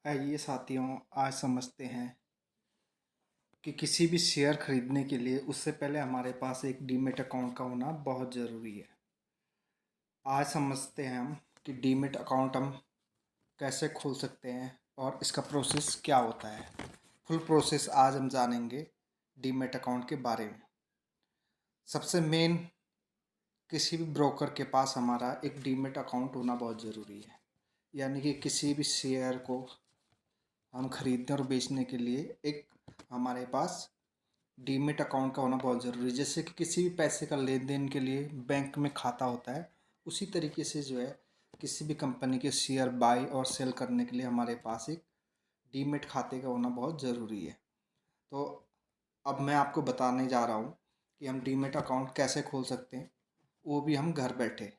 आइए साथियों, आज समझते हैं कि किसी भी शेयर खरीदने के लिए उससे पहले हमारे पास एक डीमेट अकाउंट का होना बहुत ज़रूरी है। आज समझते हैं हम कि डीमेट अकाउंट हम कैसे खोल सकते हैं और इसका प्रोसेस क्या होता है। फुल प्रोसेस आज हम जानेंगे डीमेट अकाउंट के बारे में। सबसे मेन, किसी भी ब्रोकर के पास हमारा एक डीमेट अकाउंट होना बहुत ज़रूरी है। यानी कि किसी भी शेयर को हम खरीदने और बेचने के लिए एक हमारे पास डीमेट अकाउंट का होना बहुत ज़रूरी है। जैसे कि किसी भी पैसे का लेन देन के लिए बैंक में खाता होता है, उसी तरीके से जो है किसी भी कंपनी के शेयर बाई और सेल करने के लिए हमारे पास एक डीमेट खाते का होना बहुत ज़रूरी है। तो अब मैं आपको बताने जा रहा हूँ कि हम डीमेट अकाउंट कैसे खोल सकते हैं, वो भी हम घर बैठे।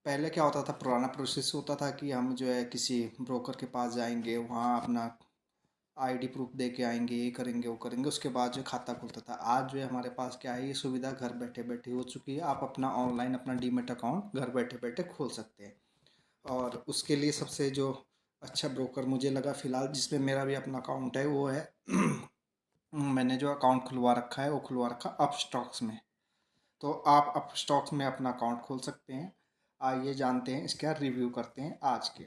पहले क्या होता था, पुराना प्रोसेस होता था कि हम जो है किसी ब्रोकर के पास जाएंगे, वहाँ अपना आईडी प्रूफ दे के आएंगे, ये करेंगे वो करेंगे, उसके बाद जो खाता खुलता था। आज जो है हमारे पास क्या है, ये सुविधा घर बैठे बैठे हो चुकी है। आप अपना ऑनलाइन अपना डीमेट अकाउंट घर बैठे बैठे खोल सकते हैं। और उसके लिए सबसे जो अच्छा ब्रोकर मुझे लगा फ़िलहाल, जिसमें मेरा भी अपना अकाउंट है, वो है मैंने जो अकाउंट खुलवा रखा है वो खुलवा रखा अपस्टॉक्स में। तो आप अपस्टॉक्स में अपना अकाउंट खोल सकते हैं। आइए जानते हैं, इसका रिव्यू करते हैं आज के।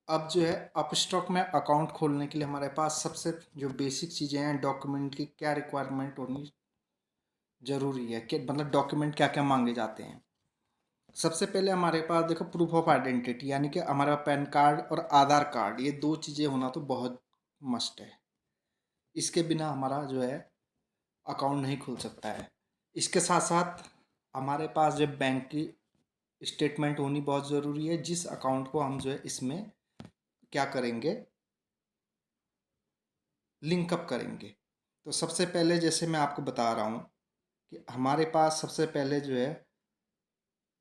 अब जो है अपस्टॉक में अकाउंट खोलने के लिए हमारे पास सबसे जो बेसिक चीज़ें हैं, डॉक्यूमेंट की क्या रिक्वायरमेंट होनी ज़रूरी है, कि मतलब डॉक्यूमेंट क्या क्या मांगे जाते हैं। सबसे पहले हमारे पास देखो, प्रूफ ऑफ आइडेंटिटी, यानी कि हमारा पैन कार्ड और आधार कार्ड, ये दो चीज़ें होना तो बहुत मस्ट है। इसके बिना हमारा जो है अकाउंट नहीं खुल सकता है। इसके साथ साथ हमारे पास जो बैंक की स्टेटमेंट होनी बहुत ज़रूरी है, जिस अकाउंट को हम जो है इसमें क्या करेंगे, लिंकअप करेंगे। तो सबसे पहले जैसे मैं आपको बता रहा हूँ कि हमारे पास सबसे पहले जो है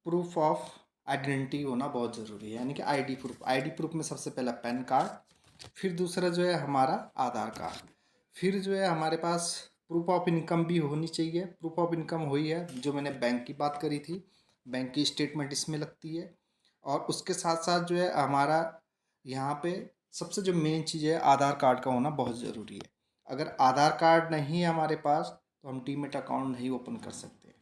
प्रूफ ऑफ आइडेंटिटी होना बहुत ज़रूरी है, यानी कि आईडी प्रूफ में सबसे पहला पैन कार्ड, फिर दूसरा जो है हमारा आधार कार्ड, फिर जो है हमारे पास प्रूफ ऑफ इनकम भी होनी चाहिए। प्रूफ ऑफ इनकम हुई है, जो मैंने बैंक की बात करी थी, बैंक की स्टेटमेंट इसमें लगती है। और उसके साथ साथ जो है हमारा यहाँ पे सबसे जो मेन चीज़ है, आधार कार्ड का होना बहुत ज़रूरी है। अगर आधार कार्ड नहीं है हमारे पास तो हम डीमेट अकाउंट नहीं ओपन कर सकते।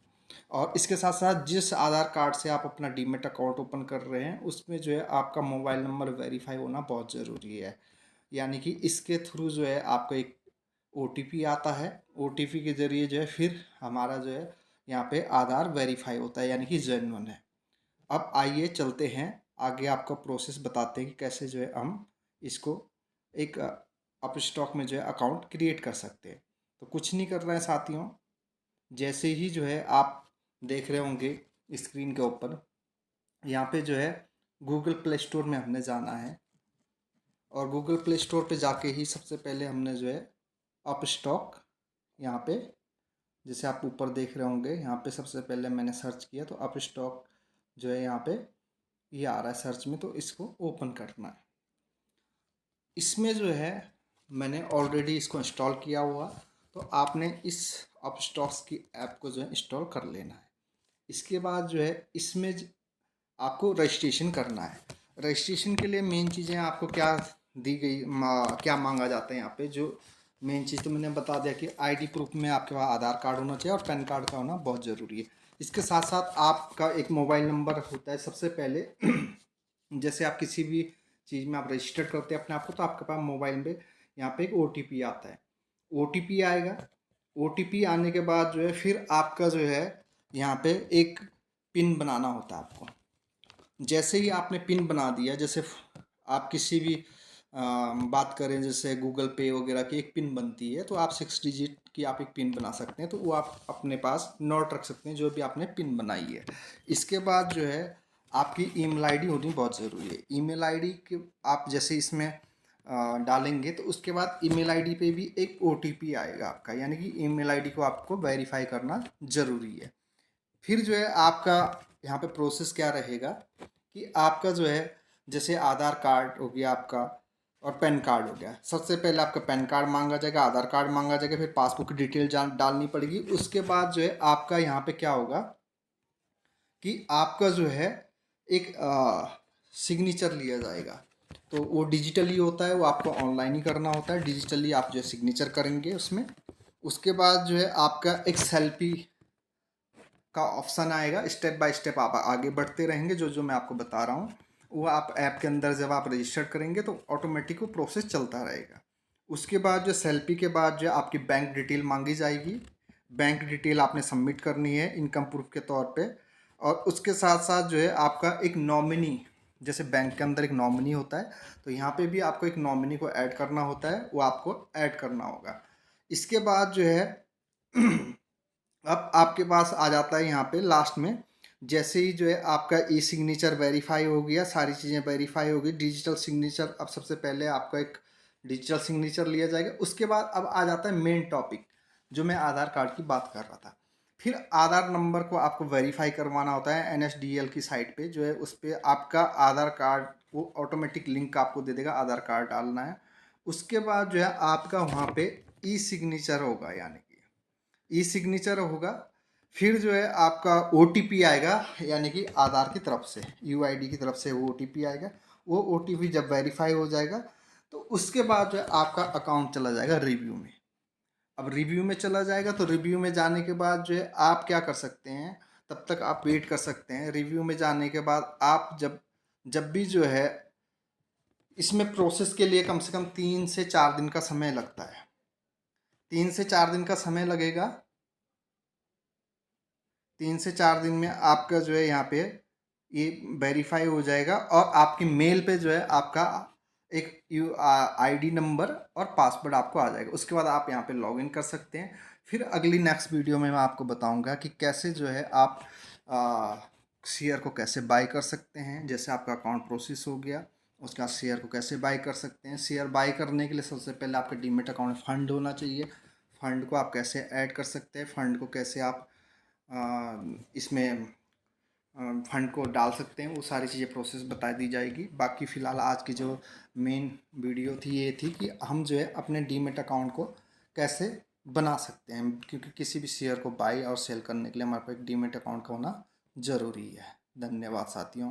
और इसके साथ साथ जिस आधार कार्ड से आप अपना डीमेट अकाउंट ओपन कर रहे हैं, उसमें जो है आपका मोबाइल नंबर वेरीफाई होना बहुत ज़रूरी है। यानी कि इसके थ्रू जो है आपको एक ओटीपी आता है, ओटीपी के ज़रिए जो है फिर हमारा जो है यहाँ पे आधार वेरीफाई होता है, यानी कि जेन्युइन है। अब आइए चलते हैं आगे, आपका प्रोसेस बताते हैं कि कैसे जो है हम इसको एक अपस्टॉक में जो है अकाउंट क्रिएट कर सकते हैं। तो कुछ नहीं कर रहे हैं साथियों, जैसे ही जो है आप देख रहे होंगे स्क्रीन के ऊपर, यहाँ पे जो है गूगल प्ले स्टोर में हमने जाना है। और गूगल प्ले स्टोर पे जाके ही सबसे पहले हमने जो है अपस्टॉक, यहाँ पे जैसे आप ऊपर देख रहे होंगे, यहाँ पे सबसे पहले मैंने सर्च किया तो अपस्टॉक जो है यहाँ पे ये आ रहा है सर्च में, तो इसको ओपन करना है। इसमें जो है मैंने ऑलरेडी इसको इंस्टॉल किया हुआ, तो आपने इस अपस्टॉक्स की ऐप को जो है इंस्टॉल कर लेना है। इसके बाद जो है इसमें आपको रजिस्ट्रेशन करना है। रजिस्ट्रेशन के लिए मेन चीज़ें आपको क्या दी गई, क्या मांगा जाता है यहाँ पे, जो मेन चीज़ तो मैंने बता दिया कि आईडी प्रूफ में आपके पास आधार कार्ड होना चाहिए और पैन कार्ड का होना बहुत ज़रूरी है। इसके साथ साथ आपका एक मोबाइल नंबर होता है सबसे पहले। जैसे आप किसी भी चीज़ में आप रजिस्टर करते हैं अपने आप को, तो आपके पास मोबाइल में यहाँ पे एक ओटीपी आता है, ओटीपी आएगा। ओटीपी आने के बाद जो है फिर आपका जो है यहाँ पे एक पिन बनाना होता है आपको। जैसे ही आपने पिन बना दिया, जैसे आप किसी भी बात करें, जैसे गूगल पे वगैरह की एक पिन बनती है, तो आप 6 डिजिट की आप एक पिन बना सकते हैं, तो वो आप अपने पास नोट रख सकते हैं जो भी आपने पिन बनाई है। इसके बाद जो है आपकी ईमेल आईडी होनी बहुत ज़रूरी है। ईमेल आईडी के आप जैसे इसमें डालेंगे, तो उसके बाद ईमेल आईडी पे भी एक ओटीपी आएगा आपका, यानी कि ईमेल आईडी को आपको वेरीफाई करना ज़रूरी है। फिर जो है आपका यहाँ पे प्रोसेस क्या रहेगा कि आपका जो है जैसे आधार कार्ड हो गया आपका और पैन कार्ड हो गया। सबसे पहले आपका पैन कार्ड मांगा जाएगा, आधार कार्ड मांगा जाएगा, फिर पासबुक की डिटेल डालनी पड़ेगी। उसके बाद जो है आपका यहाँ पे क्या होगा कि आपका जो है एक सिग्नेचर लिया जाएगा। तो वो डिजिटली होता है, वो आपको ऑनलाइन ही करना होता है। डिजिटली आप जो है सिग्नेचर करेंगे उसमें। उसके बाद जो है आपका एक सेल्फी का ऑप्शन आएगा। स्टेप बाय स्टेप आप आगे बढ़ते रहेंगे। जो जो मैं आपको बता रहा हूँ वो आप ऐप के अंदर जब आप रजिस्टर करेंगे तो ऑटोमेटिक वो प्रोसेस चलता रहेगा। उसके बाद जो सेल्फी के बाद जो आपकी बैंक डिटेल मांगी जाएगी। बैंक डिटेल आपने सबमिट करनी है इनकम प्रूफ के तौर पे। और उसके साथ साथ जो है आपका एक नॉमिनी, जैसे बैंक के अंदर एक नॉमिनी होता है, तो यहाँ पे भी आपको एक नॉमिनी को ऐड करना होता है, वो आपको ऐड करना होगा। इसके बाद जो है अब आपके पास आ जाता है यहाँ पे लास्ट में, जैसे ही जो है आपका ई सिग्नेचर वेरीफाई हो गया, सारी चीज़ें वेरीफाई हो गई, डिजिटल सिग्नेचर, अब सबसे पहले आपका एक डिजिटल सिग्नेचर लिया जाएगा। उसके बाद अब आ जाता है मेन टॉपिक, जो मैं आधार कार्ड की बात कर रहा था। फिर आधार नंबर को आपको वेरीफाई करवाना होता है। NSDL की साइट पे जो है उस पर आपका आधार कार्ड, वो ऑटोमेटिक लिंक आपको दे देगा, आधार कार्ड डालना है। उसके बाद जो है आपका वहाँ पे ई सिग्नेचर होगा, यानी ई सिग्नेचर होगा। फिर जो है आपका OTP आएगा, यानी कि आधार की तरफ से, UID की तरफ से वो OTP आएगा। वो OTP जब वेरीफाई हो जाएगा तो उसके बाद जो है आपका अकाउंट चला जाएगा रिव्यू में। अब रिव्यू में चला जाएगा तो रिव्यू में जाने के बाद जो है आप क्या कर सकते हैं, तब तक आप वेट कर सकते हैं। रिव्यू में जाने के बाद आप जब जब भी जो है, इसमें प्रोसेस के लिए कम से कम 3 से 4 दिन का समय लगता है। 3 से 4 दिन का समय लगेगा। 3 से 4 दिन में आपका जो है यहाँ पे ये वेरीफाई हो जाएगा और आपकी मेल पे जो है आपका एक ID नंबर और पासवर्ड आपको आ जाएगा। उसके बाद आप यहाँ पे लॉगिन कर सकते हैं। फिर अगली नेक्स्ट वीडियो में मैं आपको बताऊंगा कि कैसे जो है आप शेयर को कैसे बाय कर सकते हैं। जैसे आपका अकाउंट प्रोसेस हो गया, उसके बाद शेयर को कैसे बाय कर सकते हैं। शेयर बाय करने के लिए सबसे पहले आपके डीमेट अकाउंट में फ़ंड होना चाहिए। फ़ंड को आप कैसे ऐड कर सकते हैं, फ़ंड को कैसे आप इसमें फंड को डाल सकते हैं, वो सारी चीज़ें प्रोसेस बता दी जाएगी। बाकी फ़िलहाल आज की जो मेन वीडियो थी ये थी कि हम जो है अपने डीमेट अकाउंट को कैसे बना सकते हैं, क्योंकि किसी भी शेयर को बाई और सेल करने के लिए हमारे पास एक डीमेट अकाउंट का होना ज़रूरी है। धन्यवाद साथियों।